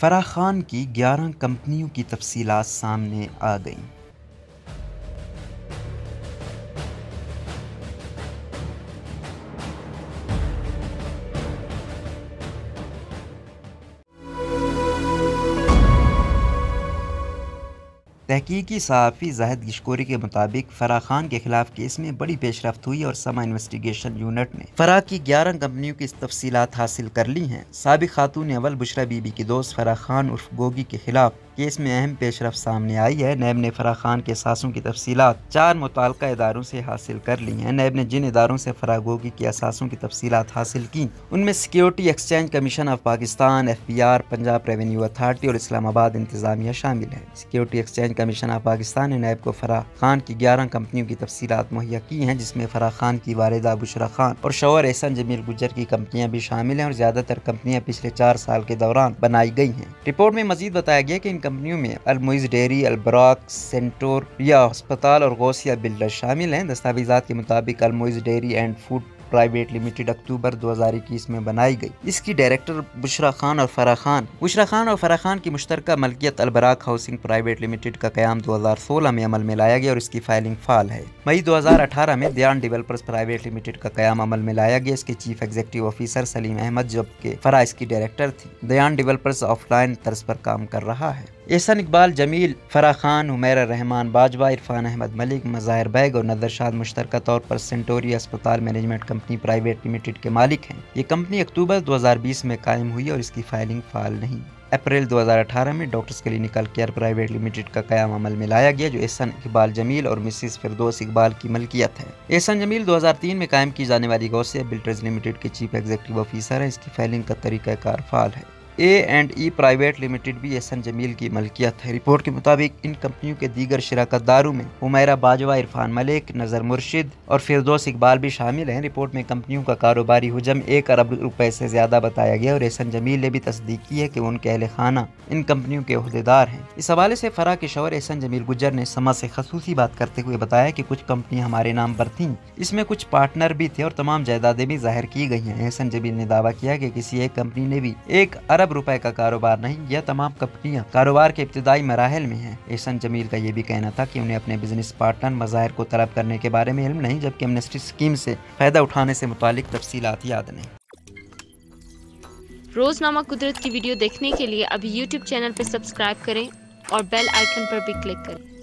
फराह खान की 11 कंपनियों की तफसीलात सामने आ गईं। तहकीकी सहाफ़ी ज़ाहिद गिशकोरी के मुताबिक फ़राह खान के खिलाफ केस में बड़ी पेशरफ्त हुई और समा इन्वेस्टिगेशन यूनिट ने फ़राह की 11 कंपनियों की तफसीलात हासिल कर ली हैं। साबिक खातून अव्वल बुशरा बीबी की दोस्त फ़राह खान उर्फ गोगी के खिलाफ केस में अहम पेशरफ्त सामने आई है। नैब ने फ़राह खान के असासों की तफसीलात 4 मुतल्लिका इदारों से हासिल कर ली हैं। नैब ने जिन इदारों से फ़राह गोगी के असासों की तफसीलात हासिल की उनमें security exchange commission of Pakistan, FBI, Punjab revenue authority और इस्लामाबाद इंतज़ामिया शामिल है। Security exchange commission of Pakistan ने नैब को फ़राह खान की 11 कंपनियों की तफसीलात मुहैया की हैं, जिसमें फ़राह खान की वालिदा बुशरा खान और शौहर एहसन जमील गुज्जर की कंपनियां भी शामिल हैं और ज़्यादातर कंपनियां पिछले 4 साल के दौरान बनाई गई हैं। रिपोर्ट में मजीद बताया गया कि इन कंपनियों में अल-मुइज़ डेयरी, अल-बराक, सेंटोरिया अस्पताल और गौसिया बिल्डर्स शामिल हैं। दस्तावेज़ात के मुताबिक Al Muiz dairy and food private limited अक्टूबर 2021 में बनाई गई। इसकी डायरेक्टर बुशरा खान और फ़राह खान की मुश्तरका मलकियत अल-बराक हाउसिंग प्राइवेट लिमिटेड का क़याम 2016 में अमल में लाया गया और इसकी फाइलिंग फाल है। मई 2018 में दयान डेवलपर्स प्राइवेट लिमिटेड का क़याम अमल में लाया गया। इसके chief executive officer Salim Ahmed, जबकि फ़राह इसकी डायरेक्टर थी। दयान डेवलपर्स ऑफलाइन तर्ज पर काम कर रहा है। एहसन इकबाल जमील, फ़राह खान, हुमैरा रहमान बाजवा, इरफान अहमद मलिक, मज़ाहिर बैग और नदर शाद मुश्तरका तौर पर सेंटोरिया अस्पताल मैनेजमेंट कंपनी प्राइवेट लिमिटेड के मालिक हैं। ये कंपनी अक्टूबर 2020 में कायम हुई और इसकी फाइलिंग फाल नहीं। अप्रैल 2018 में doctors clinical care private limited का क़याम अमल में लाया गया, जो एहसन इकबाल जमील और मिसिस फिरदौस इकबाल की मलकियत है। एहसन जमील 2003 में कायम की जाने वाली गौसिया बिल्डर्स लिमिटेड के चीफ एग्जीक्यूटिव ऑफिसर है। इसकी फाइलिंग का तरीक़ाकार फाल है। A&E प्राइवेट लिमिटेड भी एहसन जमील की मलकियत है। रिपोर्ट के मुताबिक इन कंपनियों के दीगर शराकतदारों में हुमैरा बाजवा, इरफान मलिक, नज़र मुर्शिद और फिरदौस इकबाल भी शामिल हैं। रिपोर्ट में कंपनियों का कारोबारी हुजम 1 अरब रुपए से ज़्यादा बताया गया और एहसन जमील ने भी तस्दीक की है कि उनके अहले खाना इन कंपनियों के अहदेदार हैं। इस हवाले से फ़राह के शौहर एहसन जमील गुज्जर ने समा से खसूसी बात करते हुए बताया कि कुछ कंपनियां हमारे नाम पर थीं, इसमें कुछ पार्टनर भी थे और तमाम जायदादें भी जाहिर की गई हैं। एहसन जमील ने दावा किया कि किसी एक कंपनी ने भी 1 अरब रुपए का कारोबार नहीं, यह तमाम कंपनियां कारोबार के इब्तिदाई मराहिल में हैं। एहसन जमील का यह भी कहना था कि उन्हें अपने बिजनेस पार्टनर मज़ाहिर को तलब करने के बारे में इल्म नहीं, जबकि एमनेस्टी स्कीम से फ़ायदा उठाने से मुतालिक तफसीलात याद नहीं। रोज़नामा कुदरत की वीडियो देखने के लिए अभी YouTube चैनल पर सब्सक्राइब करें और बेल आइकन पर भी क्लिक करें।